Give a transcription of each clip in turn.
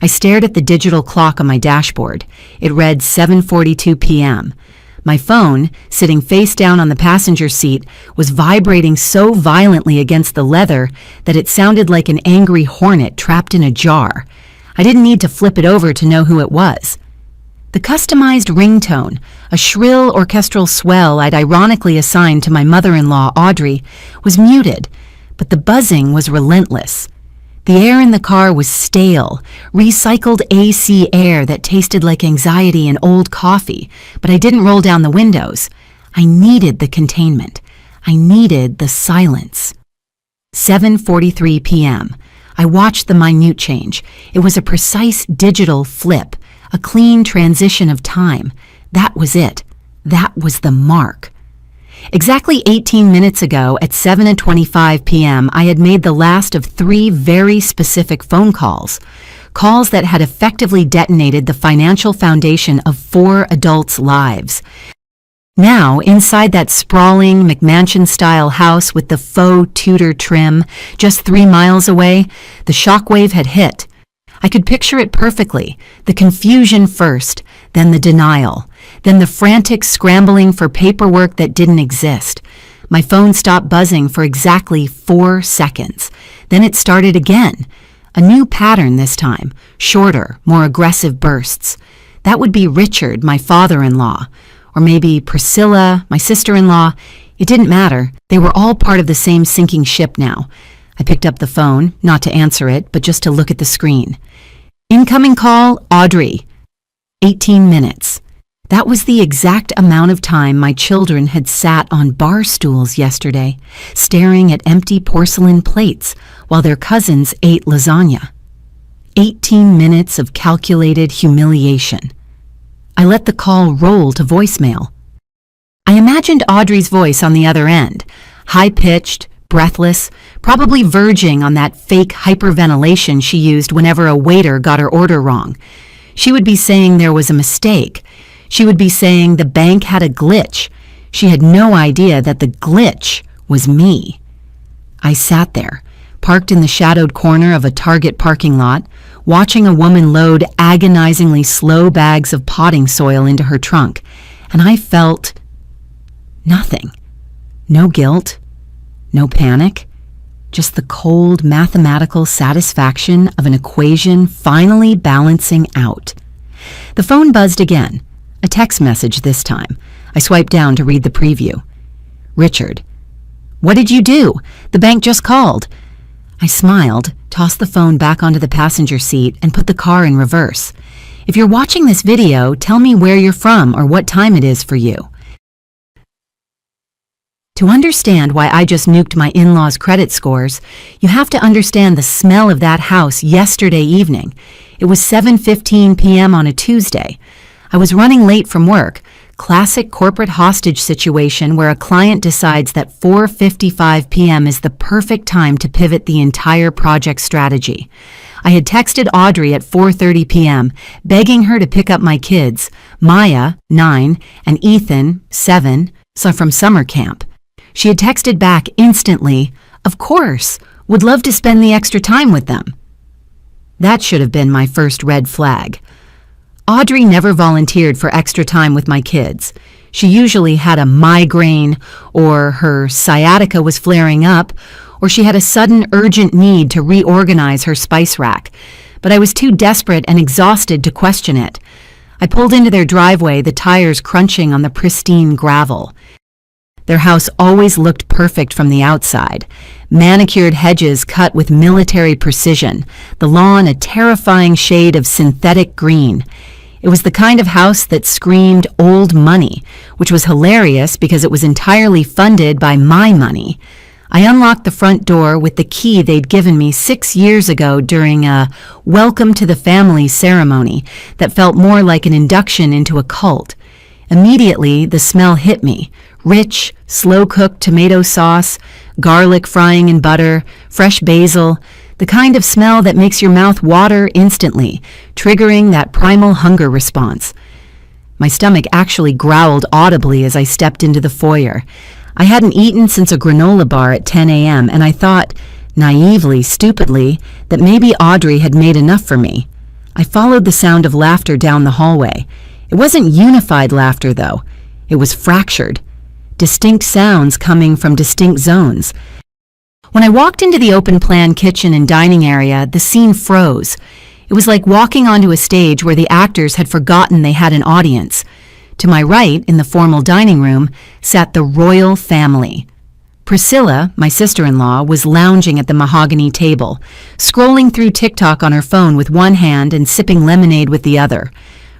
I stared at the digital clock on my dashboard. It read 7:42 p.m. My phone, sitting face down on the passenger seat, was vibrating so violently against the leather that it sounded like an angry hornet trapped in a jar. I didn't need to flip it over to know who it was. The customized ringtone, a shrill orchestral swell I'd ironically assigned to my mother-in-law, Audrey, was muted, but the buzzing was relentless. The air in the car was stale, recycled AC air that tasted like anxiety and old coffee, but I didn't roll down the windows. I needed the containment. I needed the silence. 7:43 p.m. I watched the minute change. It was a precise digital flip, a clean transition of time. That was it. That was the mark. Exactly 18 minutes ago at 7:25 p.m., I had made the last of 3 very specific phone calls that had effectively detonated the financial foundation of 4 adults' lives. Now, inside that sprawling McMansion-style house with the faux Tudor trim, just 3 miles away, the shockwave had hit. I could picture it perfectly, the confusion first, then the denial, then the frantic scrambling for paperwork that didn't exist. My phone stopped buzzing for exactly 4 seconds. Then it started again. A new pattern this time, shorter, more aggressive bursts. That would be Richard, my father-in-law, or maybe Priscilla, my sister-in-law. It didn't matter. They were all part of the same sinking ship now. I picked up the phone, not to answer it, but just to look at the screen. Incoming call, Audrey. 18 minutes. That was the exact amount of time my children had sat on bar stools yesterday, staring at empty porcelain plates while their cousins ate lasagna. 18 minutes of calculated humiliation. I let the call roll to voicemail. I imagined Audrey's voice on the other end, high-pitched, breathless, probably verging on that fake hyperventilation she used whenever a waiter got her order wrong. She would be saying there was a mistake. She would be saying the bank had a glitch. She had no idea that the glitch was me. I sat there, parked in the shadowed corner of a Target parking lot, watching a woman load agonizingly slow bags of potting soil into her trunk, and I felt nothing. No guilt. No panic, just the cold mathematical satisfaction of an equation finally balancing out. The phone buzzed again, a text message this time. I swiped down to read the preview. Richard. What did you do? The bank just called. I smiled, tossed the phone back onto the passenger seat, and put the car in reverse. If you're watching this video, tell me where you're from or what time it is for you. To understand why I just nuked my in-laws' credit scores, you have to understand the smell of that house yesterday evening. It was 7:15 p.m. on a Tuesday. I was running late from work, classic corporate hostage situation where a client decides that 4:55 p.m. is the perfect time to pivot the entire project strategy. I had texted Audrey at 4:30 p.m., begging her to pick up my kids, Maya, 9, and Ethan, 7, from summer camp. She had texted back instantly, "Of course, would love to spend the extra time with them." That should have been my first red flag. Audrey never volunteered for extra time with my kids. She usually had a migraine, or her sciatica was flaring up, or she had a sudden urgent need to reorganize her spice rack. But I was too desperate and exhausted to question it. I pulled into their driveway, the tires crunching on the pristine gravel. Their house always looked perfect from the outside. Manicured hedges cut with military precision, the lawn a terrifying shade of synthetic green. It was the kind of house that screamed old money, which was hilarious because it was entirely funded by my money. I unlocked the front door with the key they'd given me 6 years ago during a welcome to the family ceremony that felt more like an induction into a cult. Immediately, the smell hit me. Rich, slow-cooked tomato sauce, garlic frying in butter, fresh basil, the kind of smell that makes your mouth water instantly, triggering that primal hunger response. My stomach actually growled audibly as I stepped into the foyer. I hadn't eaten since a granola bar at 10 a.m., and I thought, naively, stupidly, that maybe Audrey had made enough for me. I followed the sound of laughter down the hallway. It wasn't unified laughter, though. It was fractured. Distinct sounds coming from distinct zones. When I walked into the open-plan kitchen and dining area, the scene froze. It was like walking onto a stage where the actors had forgotten they had an audience. To my right, in the formal dining room, sat the royal family. Priscilla, my sister-in-law, was lounging at the mahogany table, scrolling through TikTok on her phone with one hand and sipping lemonade with the other.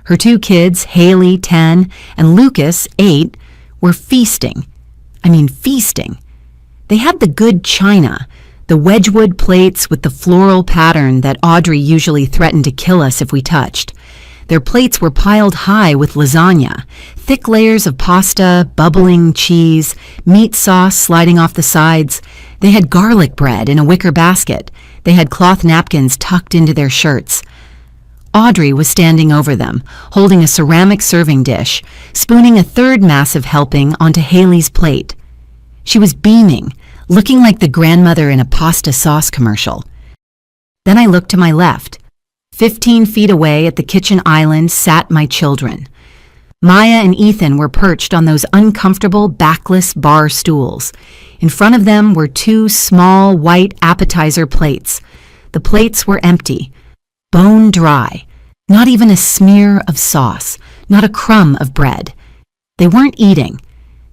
Her two kids, Haley, 10, and Lucas, 8, were feasting. I mean, feasting. They had the good china, the Wedgwood plates with the floral pattern that Audrey usually threatened to kill us if we touched. Their plates were piled high with lasagna, thick layers of pasta, bubbling cheese, meat sauce sliding off the sides. They had garlic bread in a wicker basket. They had cloth napkins tucked into their shirts. Audrey was standing over them, holding a ceramic serving dish, spooning a third massive helping onto Haley's plate. She was beaming, looking like the grandmother in a pasta sauce commercial. Then I looked to my left. 15 feet away at the kitchen island sat my children. Maya and Ethan were perched on those uncomfortable backless bar stools. In front of them were two small white appetizer plates. The plates were empty, bone dry, not even a smear of sauce, not a crumb of bread. They weren't eating.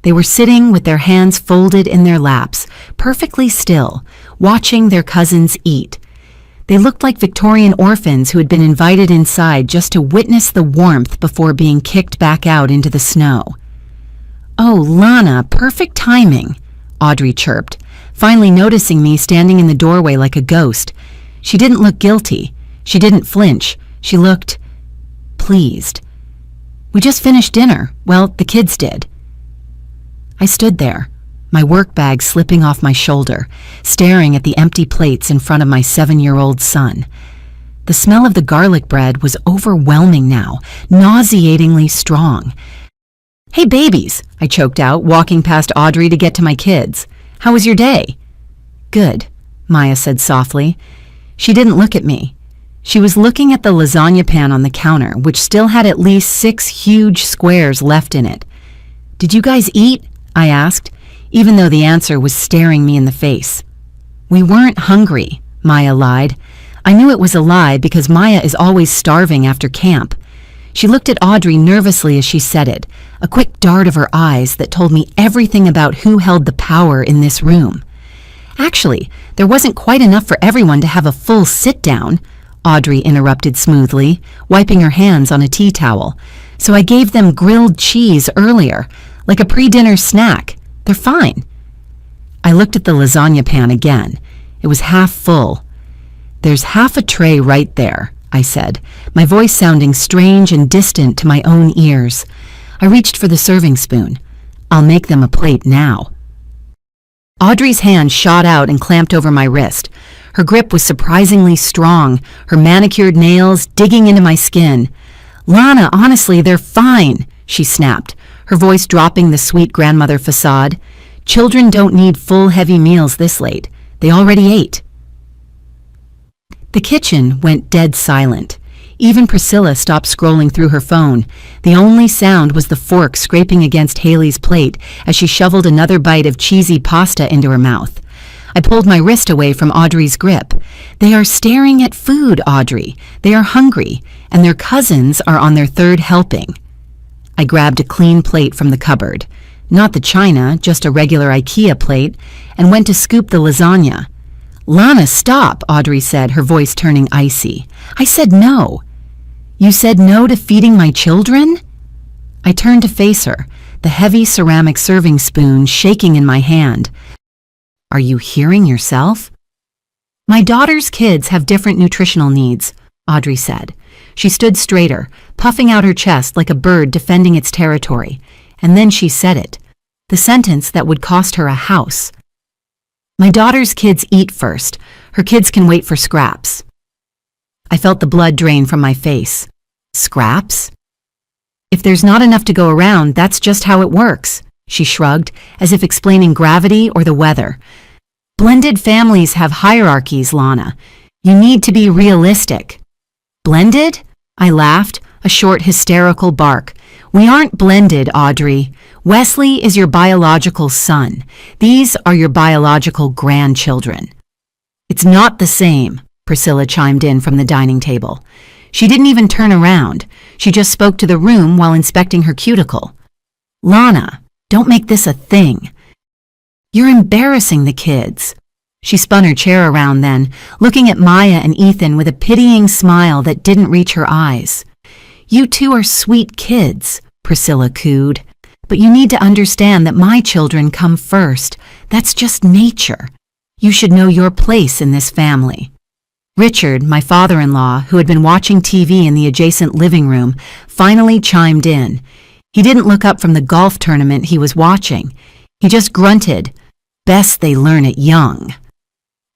They were sitting with their hands folded in their laps, perfectly still, watching their cousins eat. They looked like Victorian orphans who had been invited inside just to witness the warmth before being kicked back out into the snow. "Oh, Lana, perfect timing," Audrey chirped, finally noticing me standing in the doorway like a ghost. She didn't look guilty. She didn't flinch. She looked pleased. "We just finished dinner. Well, the kids did." I stood there, my work bag slipping off my shoulder, staring at the empty plates in front of my 7-year-old son. The smell of the garlic bread was overwhelming now, nauseatingly strong. "Hey, babies," I choked out, walking past Audrey to get to my kids. "How was your day?" "Good," Maya said softly. She didn't look at me. She was looking at the lasagna pan on the counter, which still had at least 6 huge squares left in it. "Did you guys eat?" I asked, even though the answer was staring me in the face. "We weren't hungry," Maya lied. I knew it was a lie because Maya is always starving after camp. She looked at Audrey nervously as she said it, a quick dart of her eyes that told me everything about who held the power in this room. "Actually, there wasn't quite enough for everyone to have a full sit-down," Audrey interrupted smoothly, wiping her hands on a tea towel. "So I gave them grilled cheese earlier, like a pre-dinner snack. They're fine." I looked at the lasagna pan again. It was half full. "There's half a tray right there," I said, my voice sounding strange and distant to my own ears. I reached for the serving spoon. "I'll make them a plate now." Audrey's hand shot out and clamped over my wrist. Her grip was surprisingly strong, her manicured nails digging into my skin. "Lana, honestly, they're fine," she snapped, her voice dropping the sweet grandmother facade. "Children don't need full heavy meals this late. They already ate." The kitchen went dead silent. Even Priscilla stopped scrolling through her phone. The only sound was the fork scraping against Haley's plate as she shoveled another bite of cheesy pasta into her mouth. I pulled my wrist away from Audrey's grip. "They are staring at food, Audrey. They are hungry, and their cousins are on their third helping." I grabbed a clean plate from the cupboard, not the china, just a regular IKEA plate, and went to scoop the lasagna. "Lana, stop," Audrey said, her voice turning icy. "I said no." "You said no to feeding my children?" I turned to face her, the heavy ceramic serving spoon shaking in my hand. "Are you hearing yourself?" "My daughter's kids have different nutritional needs," Audrey said. She stood straighter, puffing out her chest like a bird defending its territory, and then she said it, the sentence that would cost her a house. "My daughter's kids eat first. Her kids can wait for scraps." I felt the blood drain from my face. "Scraps?" "If there's not enough to go around, that's just how it works," she shrugged, as if explaining gravity or the weather. "Blended families have hierarchies, Lana. You need to be realistic." Blended? I laughed, a short hysterical bark. We aren't blended, Audrey. Wesley is your biological son. These are your biological grandchildren. It's not the same, Priscilla chimed in from the dining table. She didn't even turn around. She just spoke to the room while inspecting her cuticle. Lana, don't make this a thing. You're embarrassing the kids. She spun her chair around then, looking at Maya and Ethan with a pitying smile that didn't reach her eyes. You two are sweet kids, Priscilla cooed. But you need to understand that my children come first. That's just nature. You should know your place in this family. Richard, my father-in-law, who had been watching TV in the adjacent living room, finally chimed in. He didn't look up from the golf tournament he was watching. He just grunted, "Best they learn it young."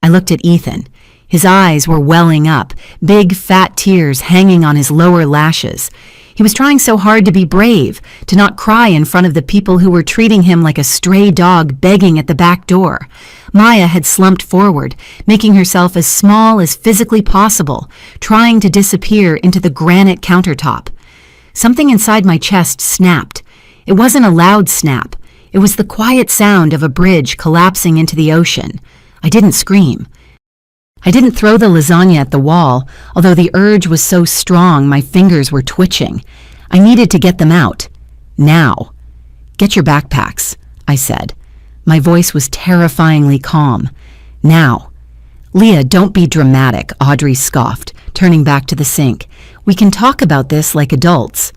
I looked at Ethan. His eyes were welling up, big fat tears hanging on his lower lashes. He was trying so hard to be brave, to not cry in front of the people who were treating him like a stray dog begging at the back door. Maya had slumped forward, making herself as small as physically possible, trying to disappear into the granite countertop. Something inside my chest snapped. It wasn't a loud snap. It was the quiet sound of a bridge collapsing into the ocean. I didn't scream. I didn't throw the lasagna at the wall, although the urge was so strong my fingers were twitching. I needed to get them out. Now. Get your backpacks, I said. My voice was terrifyingly calm. Now. Leah, don't be dramatic, Audrey scoffed, turning back to the sink. We can talk about this like adults.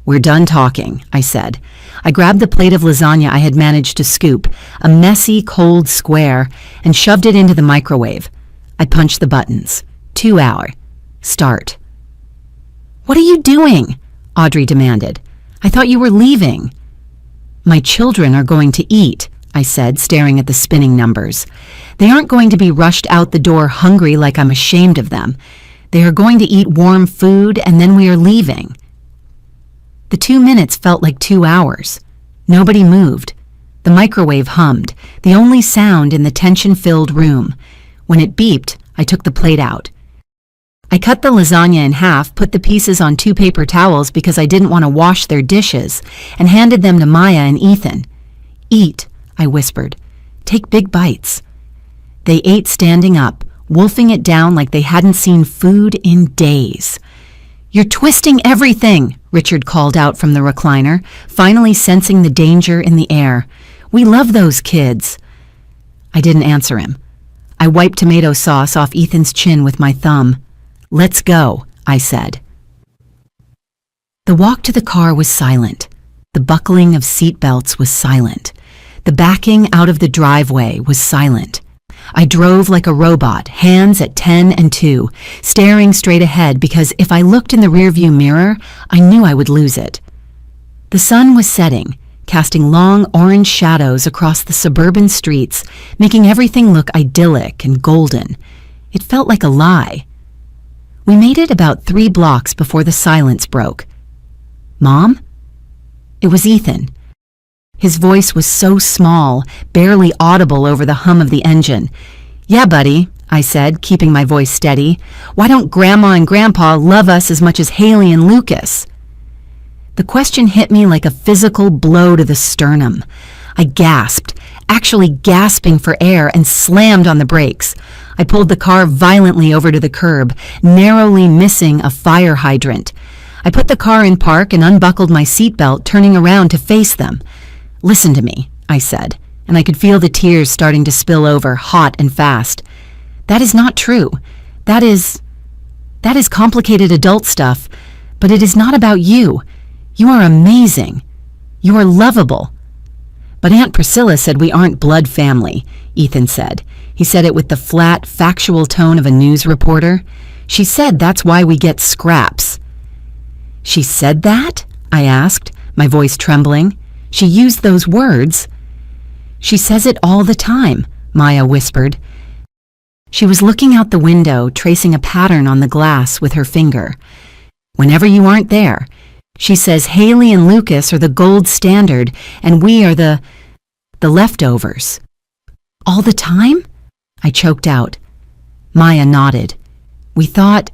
We're done talking, I said. I grabbed the plate of lasagna I had managed to scoop, a messy, cold square, and shoved it into the microwave. I punched the buttons. 2 hour. Start. What are you doing? Audrey demanded. I thought you were leaving. My children are going to eat, I said, staring at the spinning numbers. They aren't going to be rushed out the door hungry like I'm ashamed of them. They are going to eat warm food and then we are leaving. The 2 minutes felt like 2 hours. Nobody moved. The microwave hummed, the only sound in the tension-filled room. When it beeped, I took the plate out. I cut the lasagna in half, put the pieces on 2 paper towels because I didn't want to wash their dishes, and handed them to Maya and Ethan. Eat, I whispered. Take big bites. They ate standing up, wolfing it down like they hadn't seen food in days. You're twisting everything, Richard called out from the recliner, finally sensing the danger in the air. We love those kids. I didn't answer him. I wiped tomato sauce off Ethan's chin with my thumb. Let's go, I said. The walk to the car was silent. The buckling of seatbelts was silent. The backing out of the driveway was silent. I drove like a robot, hands at 10 and 2, staring straight ahead because if I looked in the rearview mirror, I knew I would lose it. The sun was setting, casting long orange shadows across the suburban streets, making everything look idyllic and golden. It felt like a lie. We made it about 3 blocks before the silence broke. Mom? It was Ethan. His voice was so small, barely audible over the hum of the engine. Yeah, buddy, I said, keeping my voice steady. Why don't Grandma and Grandpa love us as much as Haley and Lucas? The question hit me like a physical blow to the sternum. I gasped, actually gasping for air, and slammed on the brakes. I pulled the car violently over to the curb, narrowly missing a fire hydrant. I put the car in park and unbuckled my seatbelt, turning around to face them. Listen to me, I said, and I could feel the tears starting to spill over, hot and fast. That is not true. That is complicated adult stuff, but it is not about you. You are amazing. You are lovable. But Aunt Priscilla said we aren't blood family, Ethan said. He said it with the flat, factual tone of a news reporter. She said that's why we get scraps. She said that? I asked, my voice trembling. She used those words. She says it all the time, Maya whispered. She was looking out the window, tracing a pattern on the glass with her finger. Whenever you aren't there, she says Haley and Lucas are the gold standard and we are the leftovers. All the time? I choked out. Maya nodded. We thought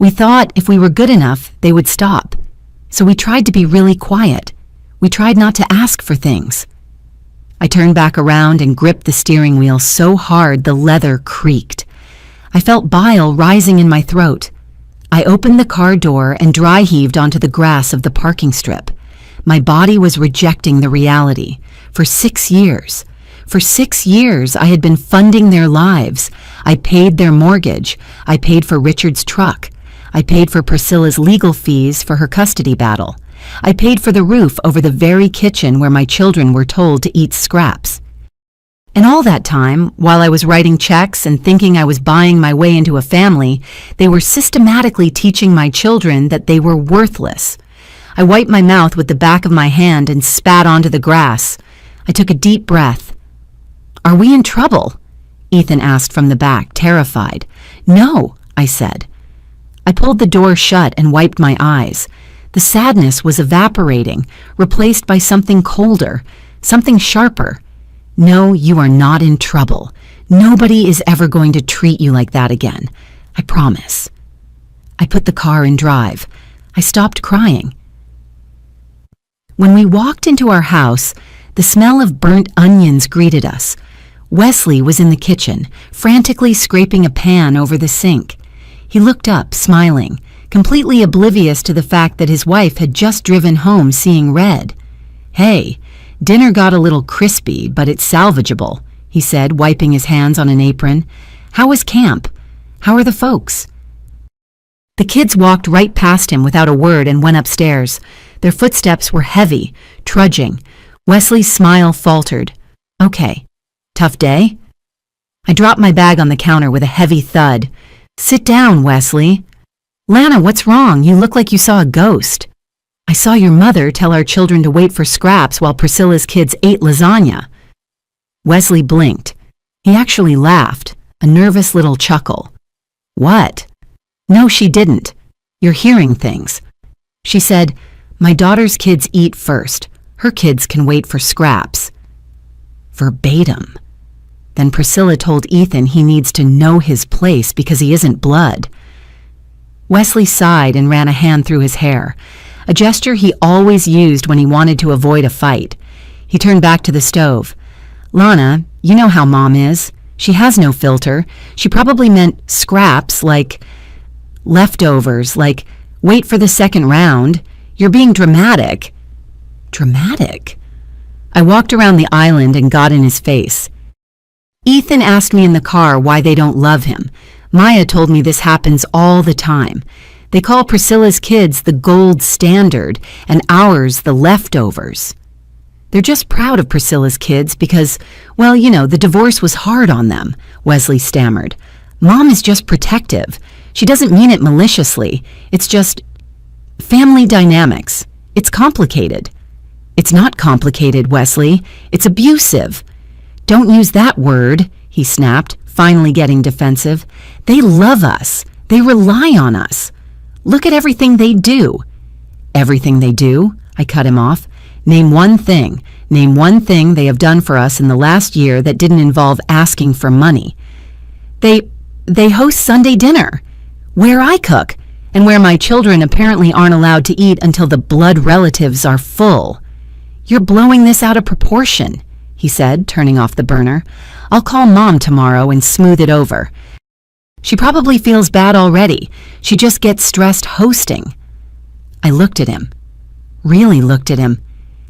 We thought if we were good enough, they would stop. So we tried to be really quiet. We tried not to ask for things. I turned back around and gripped the steering wheel so hard the leather creaked. I felt bile rising in my throat. I opened the car door and dry heaved onto the grass of the parking strip. My body was rejecting the reality. For 6 years. For 6 years, I had been funding their lives. I paid their mortgage. I paid for Richard's truck. I paid for Priscilla's legal fees for her custody battle. I paid for the roof over the very kitchen where my children were told to eat scraps. And all that time, while I was writing checks and thinking I was buying my way into a family, they were systematically teaching my children that they were worthless. I wiped my mouth with the back of my hand and spat onto the grass. I took a deep breath. "Are we in trouble?" Ethan asked from the back, terrified. "No," I said. I pulled the door shut and wiped my eyes. The sadness was evaporating, replaced by something colder, something sharper. "No, you are not in trouble. Nobody is ever going to treat you like that again. I promise." I put the car in drive. I stopped crying. When we walked into our house, the smell of burnt onions greeted us. Wesley was in the kitchen, frantically scraping a pan over the sink. He looked up, smiling, completely oblivious to the fact that his wife had just driven home seeing red. "Hey, dinner got a little crispy, but it's salvageable," he said, wiping his hands on an apron. "How was camp? How are the folks?" The kids walked right past him without a word and went upstairs. Their footsteps were heavy, trudging. Wesley's smile faltered. "Okay. Tough day?" I dropped my bag on the counter with a heavy thud. "Sit down, Wesley." "Lana, what's wrong? You look like you saw a ghost." "I saw your mother tell our children to wait for scraps while Priscilla's kids ate lasagna." Wesley blinked. He actually laughed, a nervous little chuckle. "What?" "No, she didn't. You're hearing things." She said, "My daughter's kids eat first. Her kids can wait for scraps." Verbatim. Then Priscilla told Ethan he needs to know his place because he isn't blood. Wesley sighed and ran a hand through his hair, a gesture he always used when he wanted to avoid a fight. He turned back to the stove. "Lana, you know how Mom is. She has no filter. She probably meant scraps, like leftovers, like wait for the second round. You're being dramatic." Dramatic? I walked around the island and got in his face. Ethan asked me in the car why they don't love him. Maya told me this happens all the time. They call Priscilla's kids the gold standard and ours the leftovers. They're just proud of Priscilla's kids because, well, you know, the divorce was hard on them, Wesley stammered. Mom is just protective. She doesn't mean it maliciously. It's just family dynamics. It's complicated. It's not complicated, Wesley. It's abusive. Don't use that word, he snapped, finally getting defensive. They love us. They rely on us. Look at everything they do. Everything they do? I cut him off. Name one thing. Name one thing they have done for us in the last year that didn't involve asking for money. They host Sunday dinner, where I cook, and where my children apparently aren't allowed to eat until the blood relatives are full. You're blowing this out of proportion, he said, turning off the burner. I'll call Mom tomorrow and smooth it over. She probably feels bad already. She just gets stressed hosting. I looked at him. Really looked at him.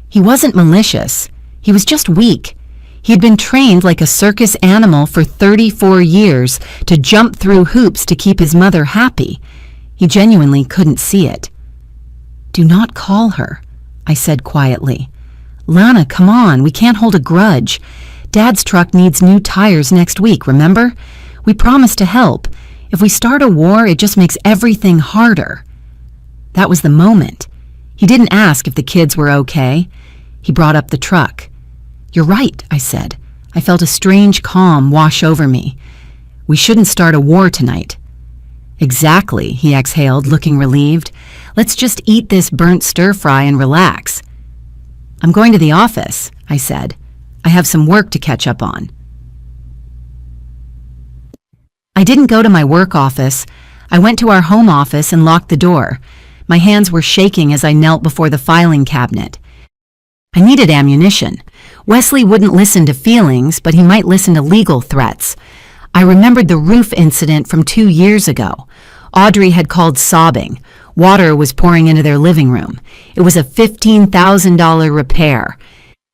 He wasn't malicious. He was just weak. He'd been trained like a circus animal for 34 years to jump through hoops to keep his mother happy. He genuinely couldn't see it. Do not call her, I said quietly. Lana, come on, we can't hold a grudge. Dad's truck needs new tires next week, remember? We promised to help. If we start a war, it just makes everything harder. That was the moment. He didn't ask if the kids were okay. He brought up the truck. You're right, I said. I felt a strange calm wash over me. We shouldn't start a war tonight. Exactly, he exhaled, looking relieved. Let's just eat this burnt stir-fry and relax. I'm going to the office, I said. I have some work to catch up on. I didn't go to my work office. I went to our home office and locked the door. My hands were shaking as I knelt before the filing cabinet. I needed ammunition. Wesley wouldn't listen to feelings, but he might listen to legal threats. I remembered the roof incident from 2 years ago. Audrey had called sobbing. Water was pouring into their living room. It was a $15,000 repair.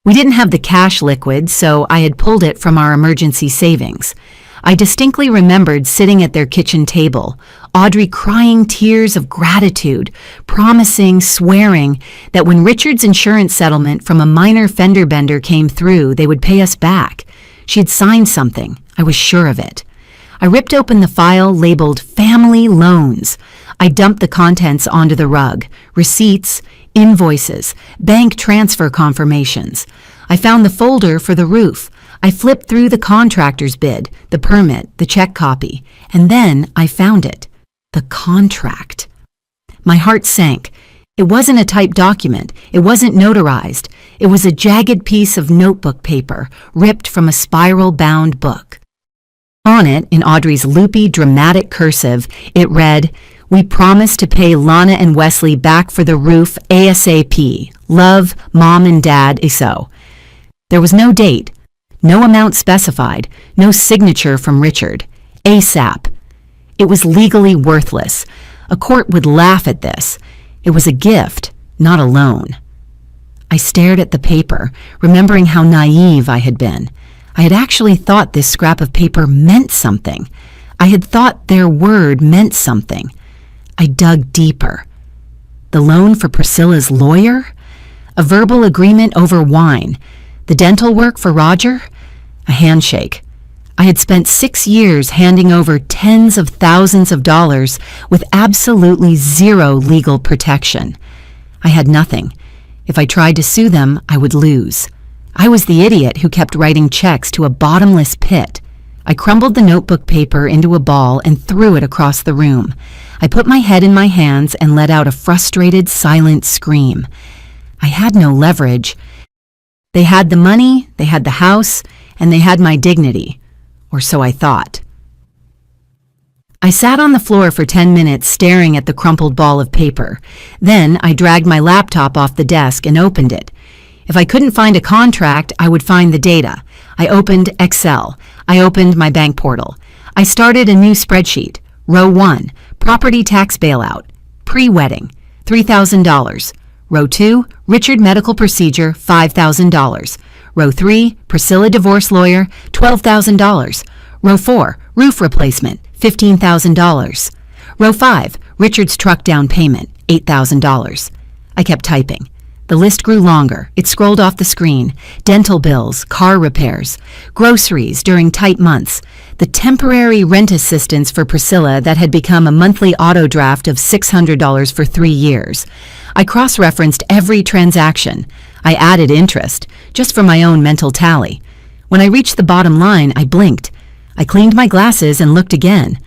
We didn't have the cash liquid, so I had pulled it from our emergency savings. I distinctly remembered sitting at their kitchen table, Audrey crying tears of gratitude, promising, swearing that when Richard's insurance settlement from a minor fender bender came through, they would pay us back. She had signed something. I was sure of it. I ripped open the file labeled Family Loans. I dumped the contents onto the rug. Receipts, invoices, bank transfer confirmations. I found the folder for the roof. I flipped through the contractor's bid, the permit, the check copy, and then I found it. The contract. My heart sank. It wasn't a typed document. It wasn't notarized. It was a jagged piece of notebook paper, ripped from a spiral-bound book. On it, in Audrey's loopy, dramatic cursive, it read, "We promise to pay Lana and Wesley back for the roof ASAP. Love, Mom and Dad, Iso." There was no date, no amount specified, no signature from Richard. ASAP. It was legally worthless. A court would laugh at this. It was a gift, not a loan. I stared at the paper, remembering how naive I had been. I had actually thought this scrap of paper meant something. I had thought their word meant something. I dug deeper. The loan for Priscilla's lawyer? A verbal agreement over wine. The dental work for Roger? A handshake. I had spent 6 years handing over tens of thousands of dollars with absolutely zero legal protection. I had nothing. If I tried to sue them, I would lose. I was the idiot who kept writing checks to a bottomless pit. I crumbled the notebook paper into a ball and threw it across the room. I put my head in my hands and let out a frustrated, silent scream. I had no leverage. They had the money, they had the house, and they had my dignity. Or so I thought. I sat on the floor for 10 minutes staring at the crumpled ball of paper. Then I dragged my laptop off the desk and opened it. If I couldn't find a contract, I would find the data. I opened Excel. I opened my bank portal. I started a new spreadsheet. Row 1, property tax bailout. Pre-wedding, $3,000. Row 2, Richard medical procedure, $5,000. Row 3, Priscilla divorce lawyer, $12,000. Row 4, roof replacement, $15,000. Row 5, Richard's truck down payment, $8,000. I kept typing. The list grew longer. It scrolled off the screen. Dental bills, car repairs, groceries during tight months, the temporary rent assistance for Priscilla that had become a monthly auto draft of $600 for 3 years. I cross-referenced every transaction. I added interest, just for my own mental tally. When I reached the bottom line, I blinked. I cleaned my glasses and looked again.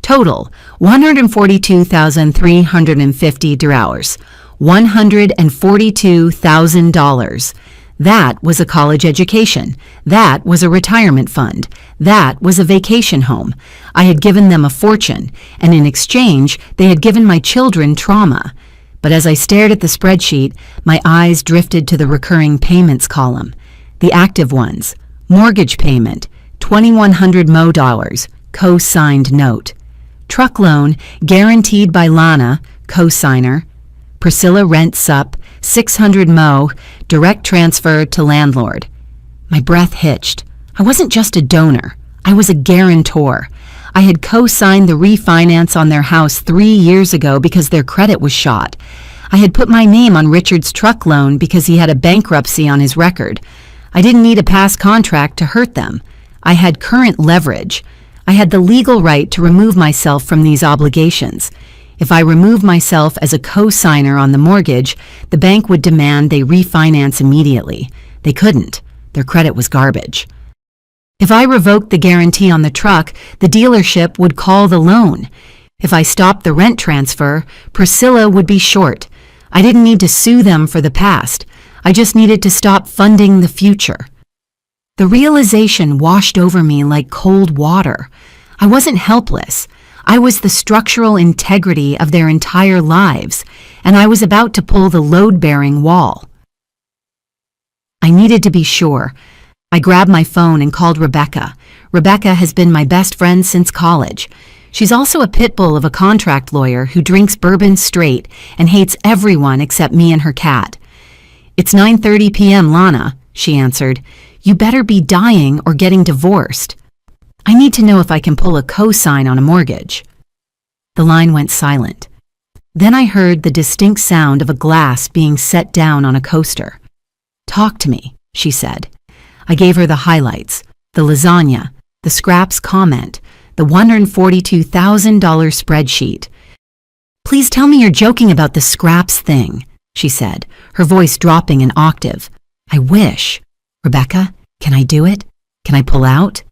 Total, $142,350. $142,000. That was a college education. That was a retirement fund. That was a vacation home. I had given them a fortune, and in exchange, they had given my children trauma. But as I stared at the spreadsheet, my eyes drifted to the recurring payments column. The active ones. Mortgage payment, $2,100 co-signed note. Truck loan, guaranteed by Lana, co-signer. Priscilla rent sup, 600 mo, direct transfer to landlord. My breath hitched. I wasn't just a donor. I was a guarantor. I had co-signed the refinance on their house 3 years ago because their credit was shot. I had put my name on Richard's truck loan because he had a bankruptcy on his record. I didn't need a past contract to hurt them. I had current leverage. I had the legal right to remove myself from these obligations. If I removed myself as a co-signer on the mortgage, the bank would demand they refinance immediately. They couldn't. Their credit was garbage. If I revoked the guarantee on the truck, the dealership would call the loan. If I stopped the rent transfer, Priscilla would be short. I didn't need to sue them for the past. I just needed to stop funding the future. The realization washed over me like cold water. I wasn't helpless. I was the structural integrity of their entire lives, and I was about to pull the load-bearing wall. I needed to be sure. I grabbed my phone and called Rebecca. Rebecca has been my best friend since college. She's also a pit bull of a contract lawyer who drinks bourbon straight and hates everyone except me and her cat. "It's 9:30 p.m., Lana," she answered. "You better be dying or getting divorced. I need to know if I can pull a co-sign on a mortgage." The line went silent. Then I heard the distinct sound of a glass being set down on a coaster. "Talk to me," she said. I gave her the highlights, the lasagna, the scraps comment, the $142,000 spreadsheet. "Please tell me you're joking about the scraps thing," she said, her voice dropping an octave. "I wish. Rebecca, can I do it? Can I pull out?"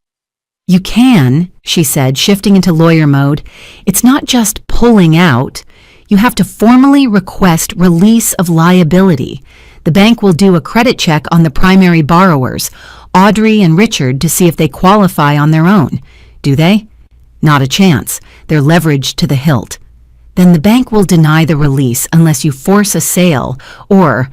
"You can," she said, shifting into lawyer mode. "It's not just pulling out. You have to formally request release of liability. The bank will do a credit check on the primary borrowers, Audrey and Richard, to see if they qualify on their own. Do they? Not a chance. They're leveraged to the hilt. Then the bank will deny the release unless you force a sale or,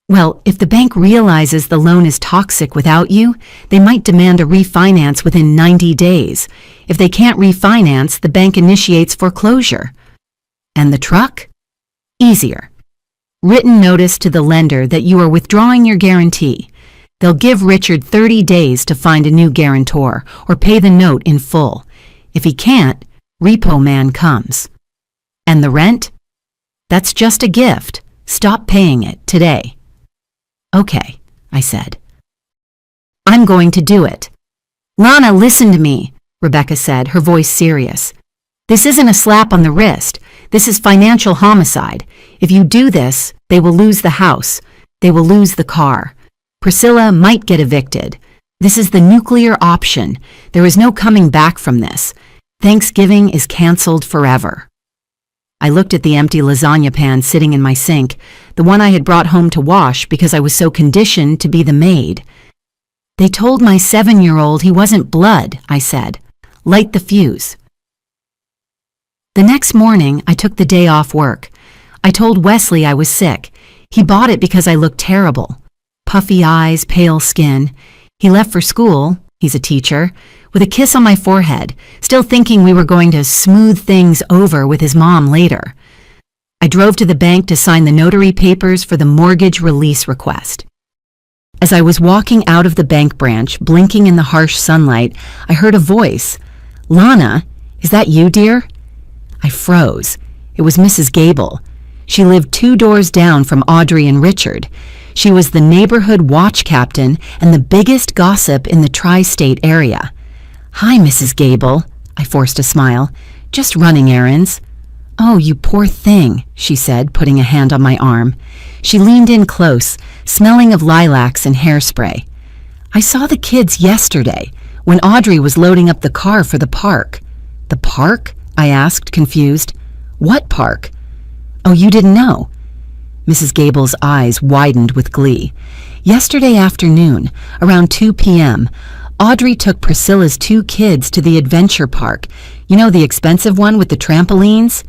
well, if the bank realizes the loan is toxic without you, they might demand a refinance within 90 days. If they can't refinance, the bank initiates foreclosure. And the truck? Easier. Written notice to the lender that you are withdrawing your guarantee. They'll give Richard 30 days to find a new guarantor or pay the note in full. If he can't, Repo Man comes. And the rent? That's just a gift. Stop paying it today. "Okay," I said. "I'm going to do it." "Lana, listen to me," Rebecca said, her voice serious. "This isn't a slap on the wrist. This is financial homicide. If you do this, they will lose the house. They will lose the car. Priscilla might get evicted. This is the nuclear option. There is no coming back from this. Thanksgiving is canceled forever." I looked at the empty lasagna pan sitting in my sink, the one I had brought home to wash because I was so conditioned to be the maid. "They told my 7-year-old he wasn't blood," I said. "Light the fuse." The next morning, I took the day off work. I told Wesley I was sick. He bought it because I looked terrible. Puffy eyes, pale skin. He left for school, he's a teacher, with a kiss on my forehead, still thinking we were going to smooth things over with his mom later. I drove to the bank to sign the notary papers for the mortgage release request. As I was walking out of the bank branch, blinking in the harsh sunlight, I heard a voice. "Lana, is that you, dear?" I froze. It was Mrs. Gable. She lived 2 doors down from Audrey and Richard. She was the neighborhood watch captain and the biggest gossip in the tri-state area. "Hi, Mrs. Gable," I forced a smile. "Just running errands." "Oh, you poor thing," she said, putting a hand on my arm. She leaned in close, smelling of lilacs and hairspray. "I saw the kids yesterday, when Audrey was loading up the car for the park." "The park?" I asked, confused. "What park?" "Oh, you didn't know?" Mrs. Gable's eyes widened with glee. "Yesterday afternoon, around 2 p.m., Audrey took Priscilla's 2 kids to the adventure park. You know, the expensive one with the trampolines?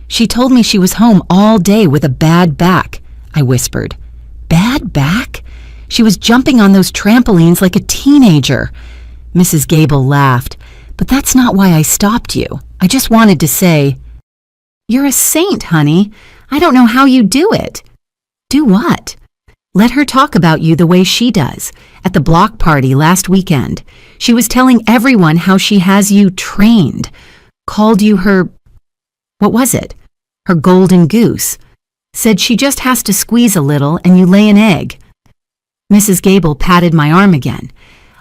She told me she was home all day with a bad back," I whispered. "Bad back?" She was jumping on those trampolines like a teenager. Mrs. Gable laughed. "But that's not why I stopped you. I just wanted to say, you're a saint, honey. I don't know how you do it." "Do what?" "Let her talk about you the way she does. At the block party last weekend, she was telling everyone how she has you trained. Called you her, what was it? Her golden goose. Said she just has to squeeze a little and you lay an egg." Mrs. Gable patted my arm again.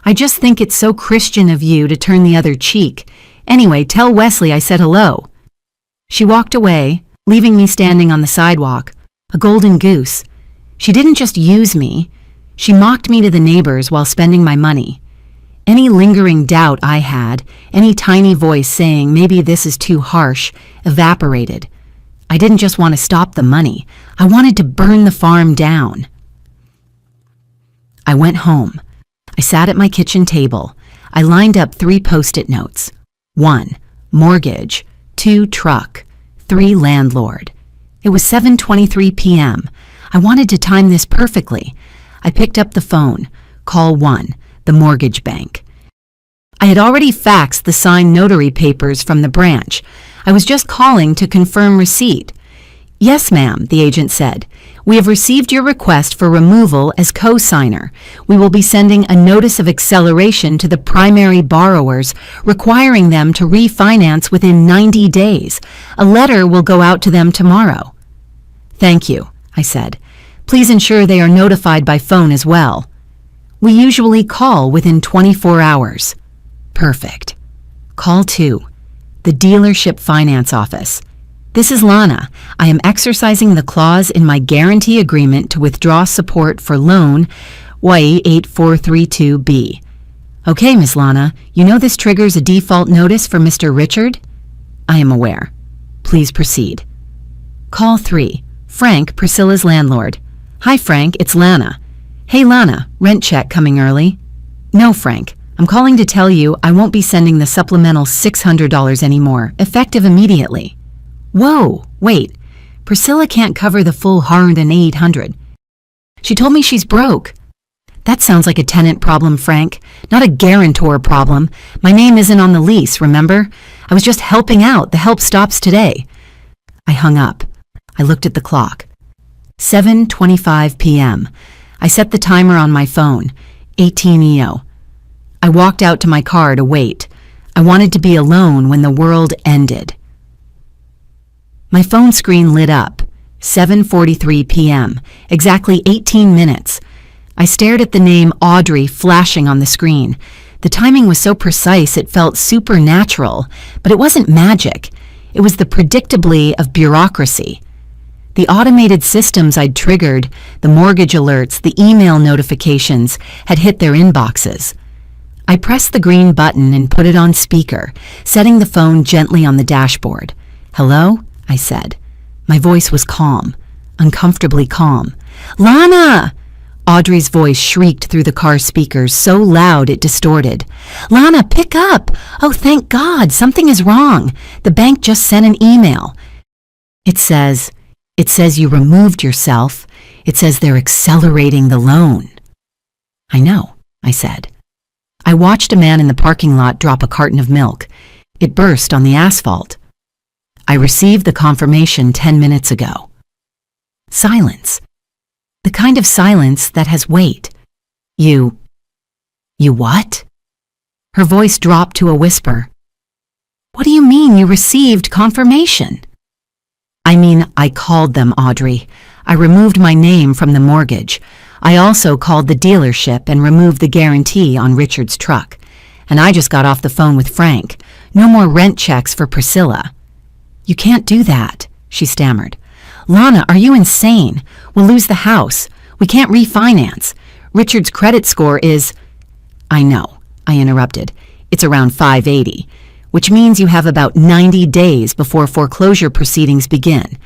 "I just think it's so Christian of you to turn the other cheek. Anyway, tell Wesley I said hello." She walked away, leaving me standing on the sidewalk. A golden goose. She didn't just use me. She mocked me to the neighbors while spending my money. Any lingering doubt I had, any tiny voice saying maybe this is too harsh, evaporated. I didn't just want to stop the money. I wanted to burn the farm down. I went home. I sat at my kitchen table. I lined up 3 Post-it notes. 1. mortgage, 2 truck, 3 landlord. It was 7:23 p.m. I wanted to time this perfectly. I picked up the phone. Call 1, the mortgage bank. I had already faxed the signed notary papers from the branch. I was just calling to confirm receipt. Yes, ma'am, the agent said. We have received your request for removal as co-signer. We will be sending a notice of acceleration to the primary borrowers, requiring them to refinance within 90 days. A letter will go out to them tomorrow. Thank you, I said. Please ensure they are notified by phone as well. We usually call within 24 hours. Perfect. Call 2, the dealership finance office. This is Lana. I am exercising the clause in my guarantee agreement to withdraw support for loan YE8432B. Okay, Miss Lana, you know this triggers a default notice for Mr. Richard? I am aware. Please proceed. Call 3, Frank, Priscilla's landlord. Hi, Frank, it's Lana. Hey, Lana, rent check coming early? No, Frank. I'm calling to tell you I won't be sending the supplemental $600 anymore, effective immediately. Whoa, wait. Priscilla can't cover the full $108. She told me she's broke. That sounds like a tenant problem, Frank, not a guarantor problem. My name isn't on the lease, remember? I was just helping out. The help stops today. I hung up. I looked at the clock. 7:25 p.m. I set the timer on my phone, 18 EO. I walked out to my car to wait. I wanted to be alone when the world ended. My phone screen lit up, 7:43 p.m., exactly 18 minutes. I stared at the name Audrey flashing on the screen. The timing was so precise it felt supernatural, but it wasn't magic. It was the predictably of bureaucracy. The automated systems I'd triggered, the mortgage alerts, the email notifications, had hit their inboxes. I pressed the green button and put it on speaker, setting the phone gently on the dashboard. Hello? I said. My voice was calm, uncomfortably calm. Lana! Audrey's voice shrieked through the car speakers so loud it distorted. Lana, pick up! Oh, thank God, something is wrong. The bank just sent an email. It says you removed yourself. It says they're accelerating the loan. I know, I said. I watched a man in the parking lot drop a carton of milk. It burst on the asphalt. I received the confirmation 10 minutes ago. Silence. The kind of silence that has weight. You what? Her voice dropped to a whisper. What do you mean you received confirmation? I mean, I called them, Audrey. I removed my name from the mortgage. I also called the dealership and removed the guarantee on Richard's truck. And I just got off the phone with Frank. No more rent checks for Priscilla. You can't do that, she stammered. Lana, are you insane? We'll lose the house. We can't refinance. Richard's credit score is... I know, I interrupted. It's around 580, which means you have about 90 days before foreclosure proceedings begin.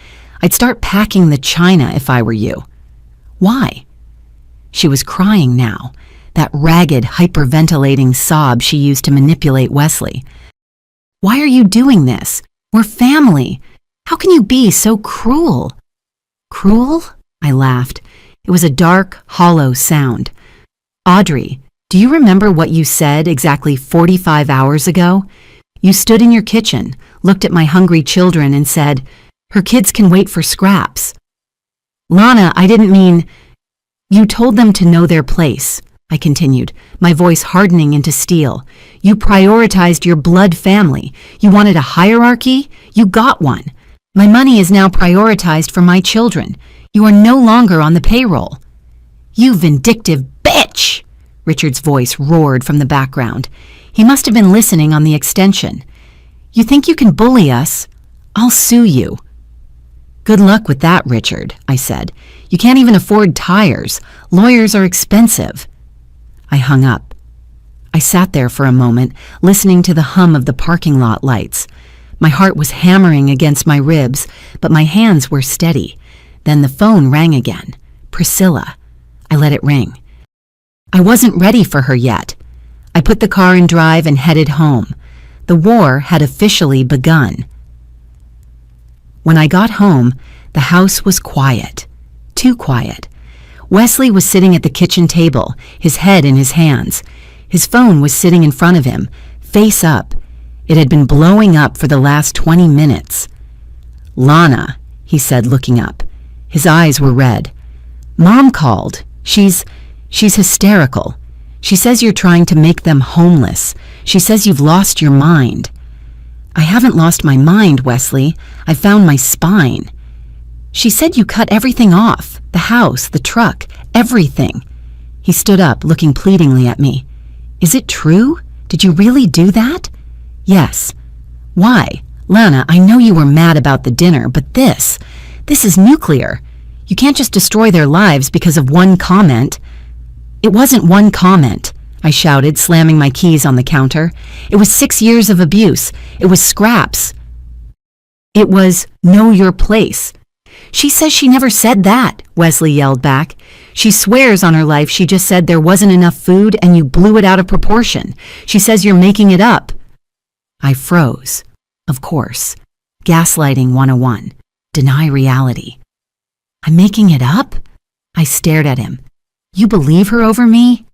I'd start packing the china if I were you. Why? She was crying now, that ragged, hyperventilating sob she used to manipulate Wesley. Why are you doing this? We're family. How can you be so cruel? Cruel? I laughed. It was a dark, hollow sound. Audrey, do you remember what you said exactly 45 hours ago? You stood in your kitchen, looked at my hungry children and said, her kids can wait for scraps. Lana, I didn't mean... You told them to know their place, I continued, my voice hardening into steel. You prioritized your blood family. You wanted a hierarchy? You got one. My money is now prioritized for my children. You are no longer on the payroll. You vindictive bitch! Richard's voice roared from the background. He must have been listening on the extension. You think you can bully us? I'll sue you. Good luck with that, Richard, I said. You can't even afford tires. Lawyers are expensive. I hung up. I sat there for a moment, listening to the hum of the parking lot lights. My heart was hammering against my ribs, but my hands were steady. Then the phone rang again. Priscilla. I let it ring. I wasn't ready for her yet. I put the car in drive and headed home. The war had officially begun. When I got home, the house was quiet. Too quiet. Wesley was sitting at the kitchen table, his head in his hands. His phone was sitting in front of him, face up. It had been blowing up for the last 20 minutes. "Lana," he said, looking up. His eyes were red. "Mom called. She's hysterical. She says you're trying to make them homeless. She says you've lost your mind." "I haven't lost my mind, Wesley. I found my spine." "She said you cut everything off, the house, the truck, everything." He stood up, looking pleadingly at me. "Is it true? Did you really do that?" "Yes." "Why? Lana, I know you were mad about the dinner, but this is nuclear. You can't just destroy their lives because of one comment." "It wasn't one comment," I shouted, slamming my keys on the counter. "It was 6 years of abuse. It was scraps. It was know your place." "She says she never said that," Wesley yelled back. "She swears on her life she just said there wasn't enough food and you blew it out of proportion. She says you're making it up." I froze. Of course. Gaslighting 101. Deny reality. "I'm making it up?" I stared at him. "You believe her over me?"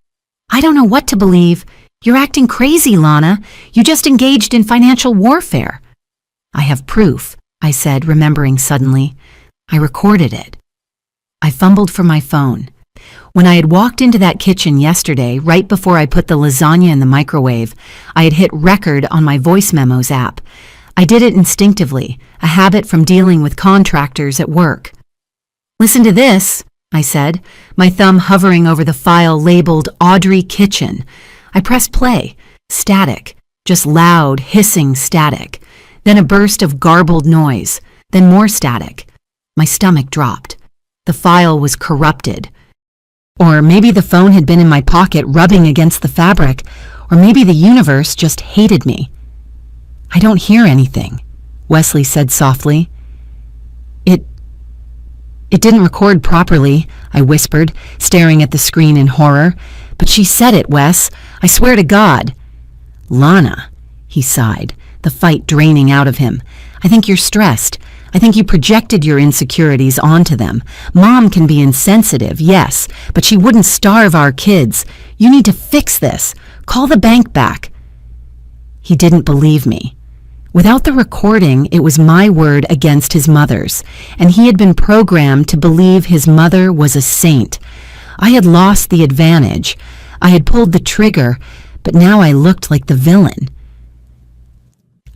"I don't know what to believe. You're acting crazy, Lana. You just engaged in financial warfare." "I have proof," I said, remembering suddenly. "I recorded it." I fumbled for my phone. When I had walked into that kitchen yesterday, right before I put the lasagna in the microwave, I had hit record on my voice memos app. I did it instinctively, a habit from dealing with contractors at work. "Listen to this," I said, my thumb hovering over the file labeled Audrey Kitchen. I pressed play. Static. Just loud, hissing static. Then a burst of garbled noise. Then more static. My stomach dropped. The file was corrupted. Or maybe the phone had been in my pocket rubbing against the fabric. Or maybe the universe just hated me. "I don't hear anything," Wesley said softly. It didn't record properly," I whispered, staring at the screen in horror. "But she said it, Wes. I swear to God." "Lana," he sighed, the fight draining out of him. "I think you're stressed. I think you projected your insecurities onto them. Mom can be insensitive, yes, but she wouldn't starve our kids. You need to fix this. Call the bank back." He didn't believe me. Without the recording, it was my word against his mother's, and he had been programmed to believe his mother was a saint. I had lost the advantage. I had pulled the trigger, but now I looked like the villain.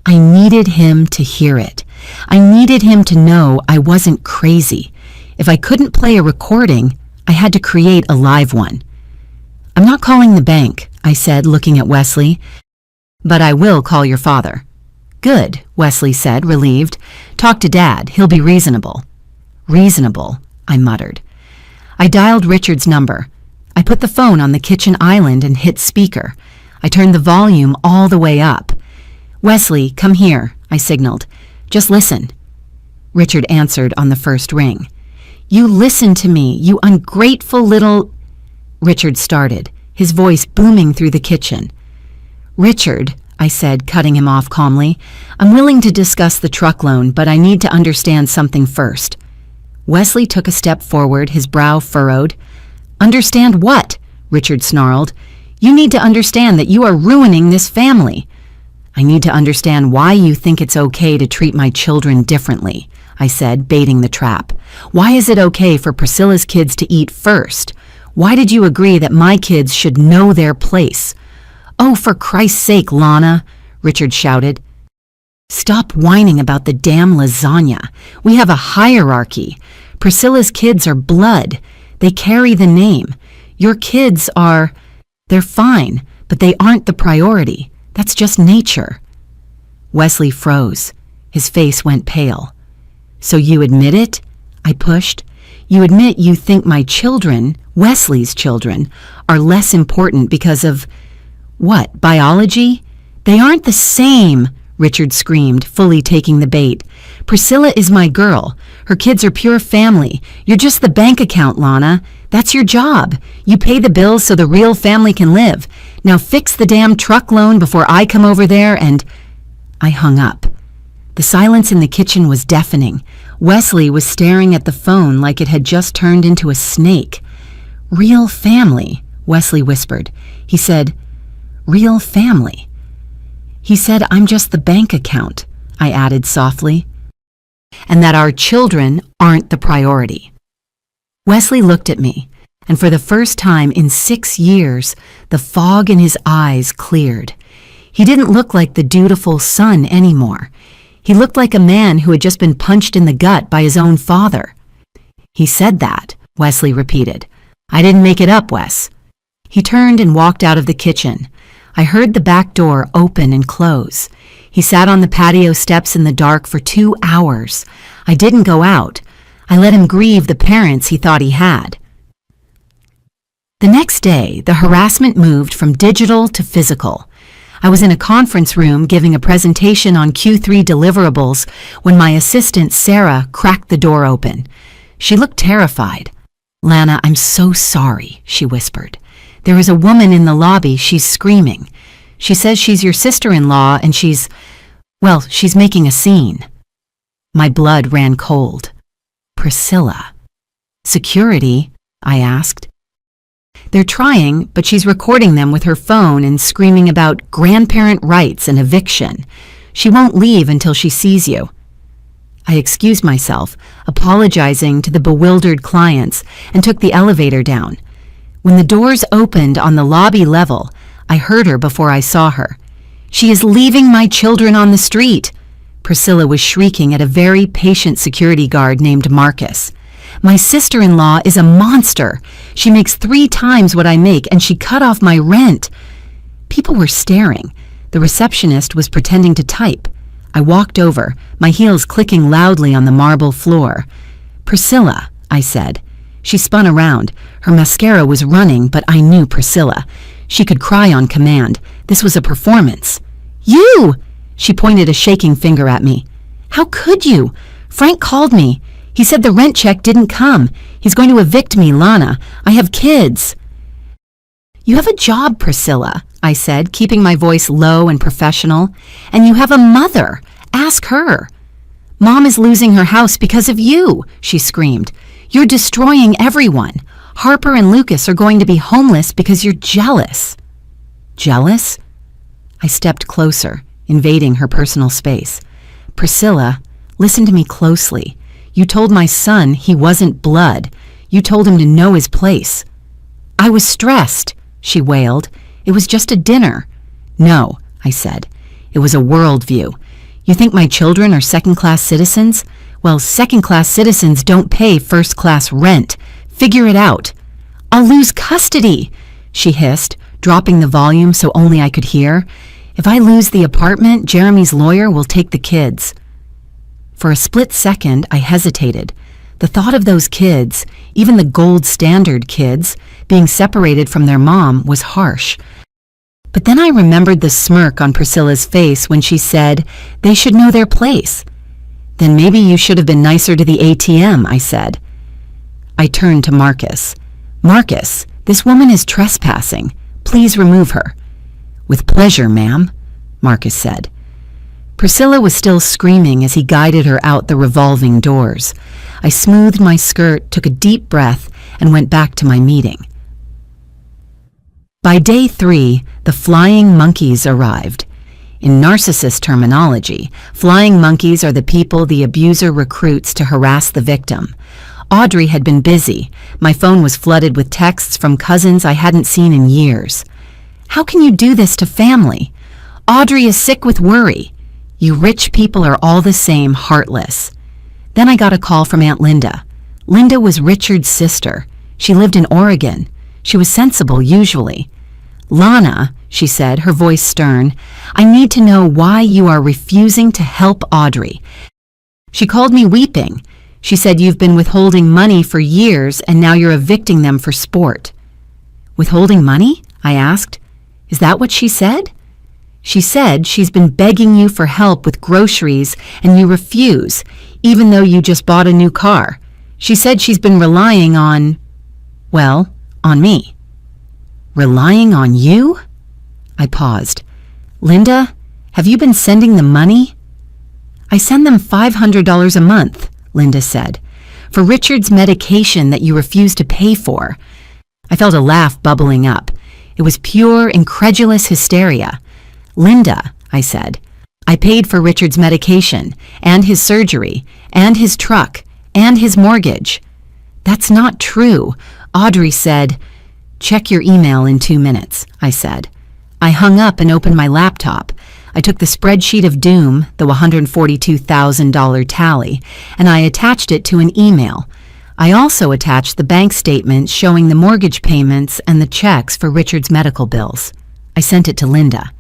I needed him to hear it. I needed him to know I wasn't crazy. If I couldn't play a recording, I had to create a live one. "I'm not calling the bank," I said, looking at Wesley, "but I will call your father." "Good," Wesley said, relieved. "Talk to Dad. He'll be reasonable." "Reasonable," I muttered. I dialed Richard's number. I put the phone on the kitchen island and hit speaker. I turned the volume all the way up. "Wesley, come here," I signaled. "Just listen." Richard answered on the first ring. "You listen to me, you ungrateful little—" Richard started, his voice booming through the kitchen. "Richard," I said, cutting him off calmly, "I'm willing to discuss the truck loan, but I need to understand something first." Wesley took a step forward, his brow furrowed. "Understand what?" Richard snarled. "You need to understand that you are ruining this family." "I need to understand why you think it's okay to treat my children differently," I said, baiting the trap. "Why is it okay for Priscilla's kids to eat first? Why did you agree that my kids should know their place?" "Oh, for Christ's sake, Lana," Richard shouted. "Stop whining about the damn lasagna. We have a hierarchy. Priscilla's kids are blood. They carry the name. Your kids are... They're fine, but they aren't the priority. That's just nature." Wesley froze. His face went pale. "So you admit it?" I pushed. "You admit you think my children, Wesley's children, are less important because of... what, biology?" "They aren't the same," Richard screamed, fully taking the bait. "Priscilla is my girl. Her kids are pure family. You're just the bank account, Lana. That's your job. You pay the bills so the real family can live. Now fix the damn truck loan before I come over there and..." I hung up. The silence in the kitchen was deafening. Wesley was staring at the phone like it had just turned into a snake. "Real family," Wesley whispered. He said, "Real family." He said, "I'm just the bank account," I added softly, "and that our children aren't the priority." Wesley looked at me, and for the first time in 6 years, the fog in his eyes cleared. He didn't look like the dutiful son anymore. He looked like a man who had just been punched in the gut by his own father. "He said that," Wesley repeated. "I didn't make it up, Wes." He turned and walked out of the kitchen. I heard the back door open and close. He sat on the patio steps in the dark for 2 hours. I didn't go out. I let him grieve the parents he thought he had. The next day, the harassment moved from digital to physical. I was in a conference room giving a presentation on Q3 deliverables when my assistant, Sarah, cracked the door open. She looked terrified. "Lana, I'm so sorry," she whispered. "There is a woman in the lobby. She's screaming. She says she's your sister-in-law and she's making a scene." My blood ran cold. Priscilla. "Security?" I asked. "They're trying, but she's recording them with her phone and screaming about grandparent rights and eviction. She won't leave until she sees you." I excused myself, apologizing to the bewildered clients, and took the elevator down. When the doors opened on the lobby level, I heard her before I saw her. "She is leaving my children on the street!" Priscilla was shrieking at a very patient security guard named Marcus. "My sister-in-law is a monster. She makes 3 times what I make, and she cut off my rent." People were staring. The receptionist was pretending to type. I walked over, my heels clicking loudly on the marble floor. "Priscilla," I said. She spun around. Her mascara was running, but I knew Priscilla. She could cry on command. This was a performance. "You!" She pointed a shaking finger at me. "How could you? Frank called me. He said the rent check didn't come. He's going to evict me, Lana. I have kids." "You have a job, Priscilla," I said, keeping my voice low and professional. "And you have a mother. Ask her." "Mom is losing her house because of you," she screamed. "You're destroying everyone. Harper and Lucas are going to be homeless because you're jealous." "Jealous?" I stepped closer, invading her personal space. "Priscilla, listen to me closely. You told my son he wasn't blood. You told him to know his place." "I was stressed," she wailed. "It was just a dinner." "No," I said. "It was a worldview. You think my children are second-class citizens? Well, second-class citizens don't pay first-class rent. Figure it out." "I'll lose custody," she hissed, dropping the volume so only I could hear. "If I lose the apartment, Jeremy's lawyer will take the kids." For a split second, I hesitated. The thought of those kids, even the gold standard kids, being separated from their mom was harsh. But then I remembered the smirk on Priscilla's face when she said, "They should know their place." "Then maybe you should have been nicer to the ATM," I said. I turned to Marcus. "Marcus, this woman is trespassing. Please remove her." "With pleasure, ma'am," Marcus said. Priscilla was still screaming as he guided her out the revolving doors. I smoothed my skirt, took a deep breath, and went back to my meeting. By day 3, the flying monkeys arrived. In narcissist terminology, flying monkeys are the people the abuser recruits to harass the victim. Audrey had been busy. My phone was flooded with texts from cousins I hadn't seen in years. "How can you do this to family? Audrey is sick with worry. You rich people are all the same, heartless." Then I got a call from Aunt Linda. Linda was Richard's sister. She lived in Oregon. She was sensible, usually. "Lana," she said, her voice stern, "I need to know why you are refusing to help Audrey." She called me weeping. She said, "You've been withholding money for years and now you're evicting them for sport." "Withholding money?" I asked. "Is that what she said?" "She said she's been begging you for help with groceries and you refuse, even though you just bought a new car. She said she's been relying on me." "Relying on you?" I paused. "Linda, Have you been sending the money? I send them $500 a month, Linda said, for Richard's medication that you refuse to pay for. I felt a laugh bubbling up. It was pure, incredulous hysteria. Linda, I said, I paid for Richard's medication, and his surgery, and his truck, and his mortgage. That's not true, Audrey said. Check your email in 2 minutes, I said. I hung up and opened my laptop. I took the spreadsheet of doom, the $142,000 tally, and I attached it to an email. I also attached the bank statement showing the mortgage payments and the checks for Richard's medical bills. I sent it to Linda.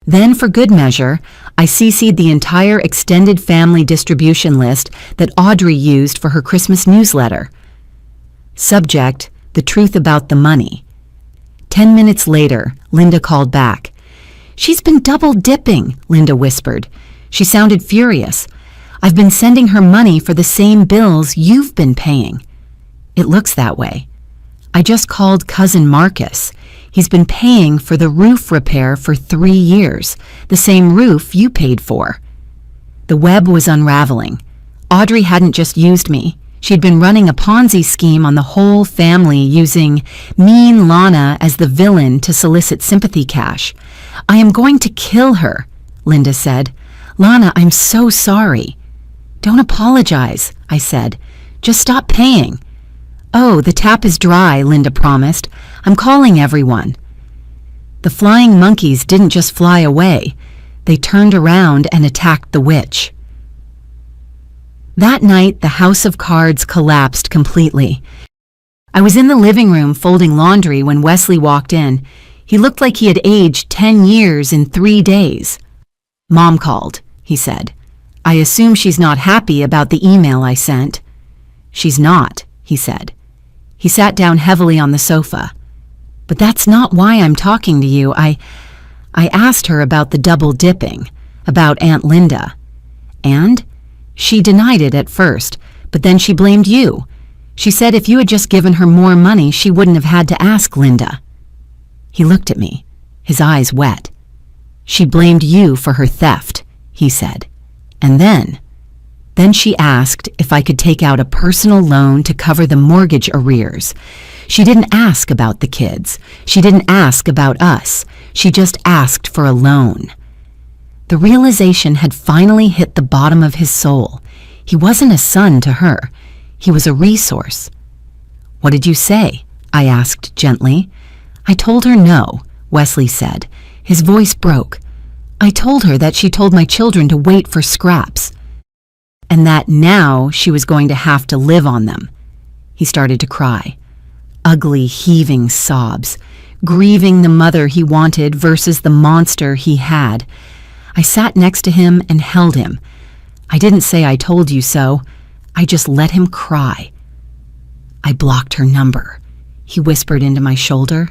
Then, for good measure, I CC'd the entire extended family distribution list that Audrey used for her Christmas newsletter. Subject, the truth about the money. 10 minutes later, Linda called back. She's been double dipping, Linda whispered. She sounded furious. I've been sending her money for the same bills you've been paying. It looks that way. I just called cousin Marcus. He's been paying for the roof repair for 3 years, the same roof you paid for. The web was unraveling. Audrey hadn't just used me. She'd been running a Ponzi scheme on the whole family using mean Lana as the villain to solicit sympathy cash. I am going to kill her, Linda said. Lana, I'm so sorry. Don't apologize, I said. Just stop paying. Oh, the tap is dry, Linda promised. I'm calling everyone. The flying monkeys didn't just fly away. They turned around and attacked the witch. That night, the house of cards collapsed completely. I was in the living room folding laundry when Wesley walked in. He looked like he had aged 10 years in 3 days. Mom called, he said. I assume she's not happy about the email I sent. She's not, he said. He sat down heavily on the sofa. But that's not why I'm talking to you. I asked her about the double dipping, about Aunt Linda. And? She denied it at first, but then she blamed you. She said if you had just given her more money, she wouldn't have had to ask Linda. He looked at me, his eyes wet. She blamed you for her theft, he said. And then she asked if I could take out a personal loan to cover the mortgage arrears. She didn't ask about the kids. She didn't ask about us. She just asked for a loan. The realization had finally hit the bottom of his soul. He wasn't a son to her. He was a resource. What did you say? I asked gently. I told her no, Wesley said. His voice broke. I told her that she told my children to wait for scraps, and that now she was going to have to live on them. He started to cry. Ugly, heaving sobs, grieving the mother he wanted versus the monster he had. I sat next to him and held him. I didn't say I told you so. I just let him cry. I blocked her number, he whispered into my shoulder.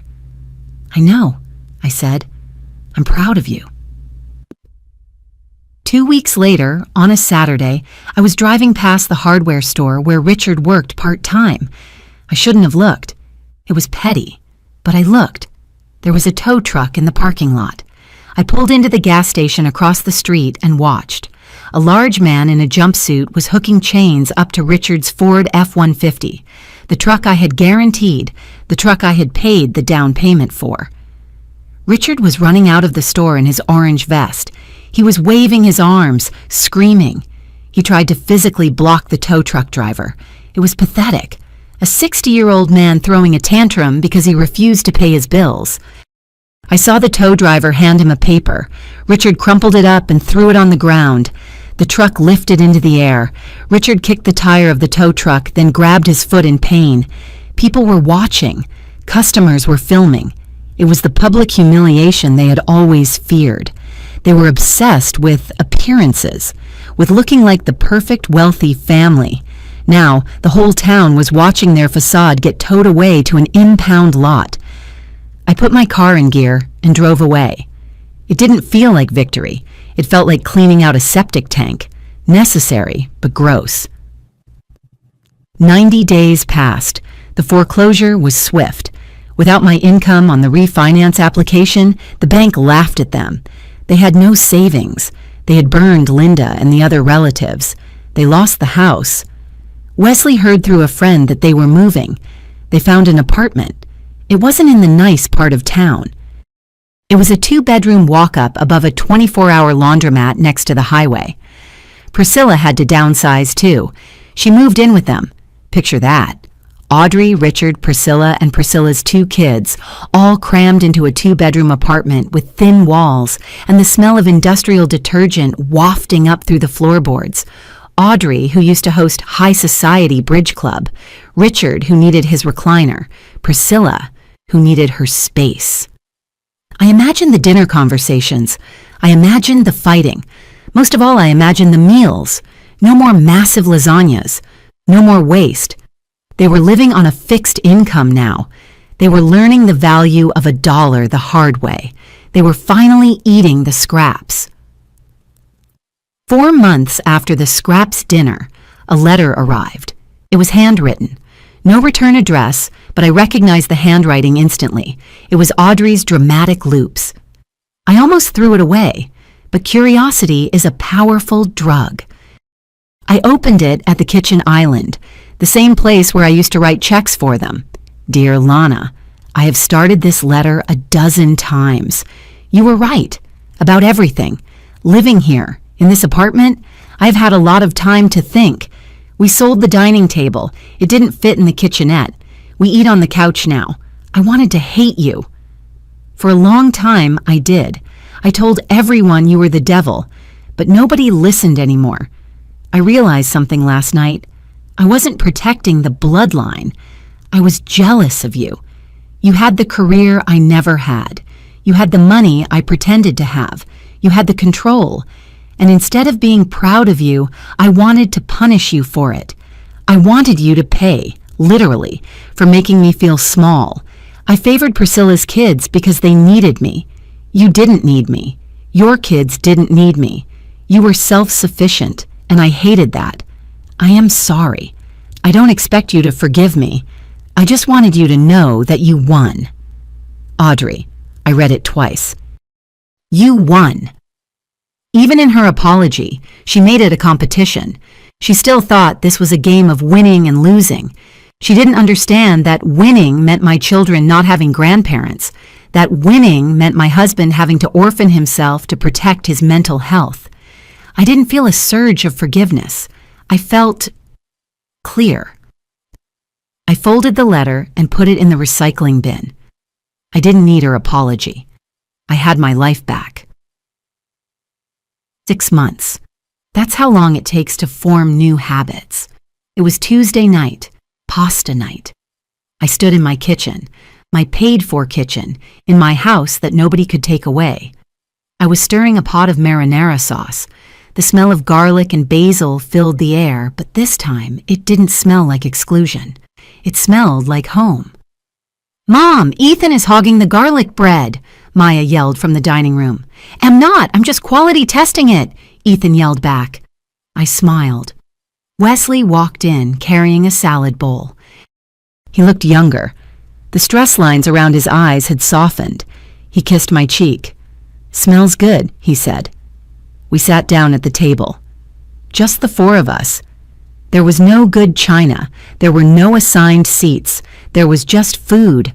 I know, I said. I'm proud of you. 2 weeks later, on a Saturday, I was driving past the hardware store where Richard worked part-time. I shouldn't have looked. It was petty, but I looked. There was a tow truck in the parking lot. I pulled into the gas station across the street and watched. A large man in a jumpsuit was hooking chains up to Richard's Ford F-150, the truck I had guaranteed, the truck I had paid the down payment for. Richard was running out of the store in his orange vest. He was waving his arms, screaming. He tried to physically block the tow truck driver. It was pathetic. A 60-year-old man throwing a tantrum because he refused to pay his bills. I saw the tow driver hand him a paper. Richard crumpled it up and threw it on the ground. The truck lifted into the air. Richard kicked the tire of the tow truck, then grabbed his foot in pain. People were watching. Customers were filming. It was the public humiliation they had always feared. They were obsessed with appearances, with looking like the perfect wealthy family. Now, the whole town was watching their facade get towed away to an impound lot. I put my car in gear and drove away. It didn't feel like victory. It felt like cleaning out a septic tank. Necessary, but gross. 90 days passed. The foreclosure was swift. Without my income on the refinance application, the bank laughed at them. They had no savings. They had burned Linda and the other relatives. They lost the house. Wesley heard through a friend that they were moving. They found an apartment. It wasn't in the nice part of town. It was a 2-bedroom walk-up above a 24-hour laundromat next to the highway. Priscilla had to downsize too. She moved in with them. Picture that. Audrey, Richard, Priscilla, and Priscilla's 2 kids, all crammed into a 2-bedroom apartment with thin walls and the smell of industrial detergent wafting up through the floorboards. Audrey, who used to host high society bridge club. Richard, who needed his recliner. Priscilla, who needed her space. I imagined the dinner conversations. I imagined the fighting. Most of all, I imagined the meals. No more massive lasagnas. No more waste. They were living on a fixed income now. They were learning the value of $1 the hard way. They were finally eating the scraps. 4 months after the scraps dinner, a letter arrived. It was handwritten. No return address, but I recognized the handwriting instantly. It was Audrey's dramatic loops. I almost threw it away, but curiosity is a powerful drug. I opened it at the kitchen island, the same place where I used to write checks for them. Dear Lana, I have started this letter 12 times. You were right about everything. Living here, in this apartment, I've had a lot of time to think. We sold the dining table. It didn't fit in the kitchenette. We eat on the couch now. I wanted to hate you. For a long time, I did. I told everyone you were the devil, but nobody listened anymore. I realized something last night. I wasn't protecting the bloodline. I was jealous of you. You had the career I never had. You had the money I pretended to have. You had the control. And instead of being proud of you, I wanted to punish you for it. I wanted you to pay, literally, for making me feel small. I favored Priscilla's kids because they needed me. You didn't need me. Your kids didn't need me. You were self-sufficient, and I hated that. I am sorry. I don't expect you to forgive me. I just wanted you to know that you won. Audrey, I read it twice. You won. Even in her apology, she made it a competition. She still thought this was a game of winning and losing. She didn't understand that winning meant my children not having grandparents, that winning meant my husband having to orphan himself to protect his mental health. I didn't feel a surge of forgiveness. I felt clear. I folded the letter and put it in the recycling bin. I didn't need her apology. I had my life back. 6 months. That's how long it takes to form new habits. It was Tuesday night, pasta night. I stood in my kitchen, my paid-for kitchen, in my house that nobody could take away. I was stirring a pot of marinara sauce. The smell of garlic and basil filled the air, but this time it didn't smell like exclusion. It smelled like home. Mom, Ethan is hogging the garlic bread, Maya yelled from the dining room. I'm not, I'm just quality testing it, Ethan yelled back. I smiled. Wesley walked in carrying a salad bowl. He looked younger. The stress lines around his eyes had softened. He kissed my cheek. Smells good, he said. We sat down at the table. Just the 4 of us. There was no good china. There were no assigned seats. There was just food.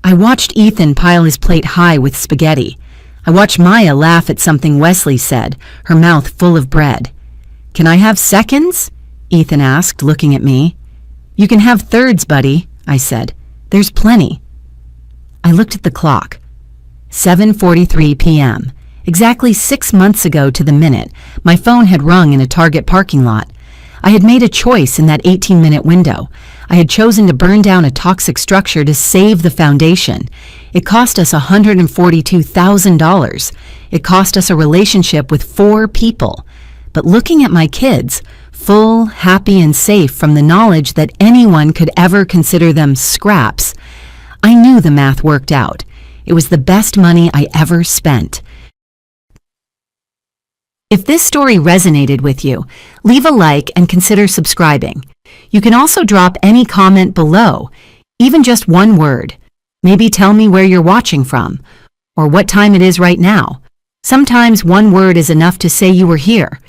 I watched Ethan pile his plate high with spaghetti. I watched Maya laugh at something Wesley said, her mouth full of bread. Can I have seconds? Ethan asked, looking at me. You can have thirds, buddy, I said. There's plenty. I looked at the clock. 7:43 p.m. Exactly 6 months ago to the minute, my phone had rung in a Target parking lot. I had made a choice in that 18-minute window. I had chosen to burn down a toxic structure to save the foundation. It cost us $142,000. It cost us a relationship with 4 people. But looking at my kids, full, happy, and safe from the knowledge that anyone could ever consider them scraps, I knew the math worked out. It was the best money I ever spent. If this story resonated with you, leave a like and consider subscribing. You can also drop any comment below, even just one word. Maybe tell me where you're watching from, or what time it is right now. Sometimes one word is enough to say you were here,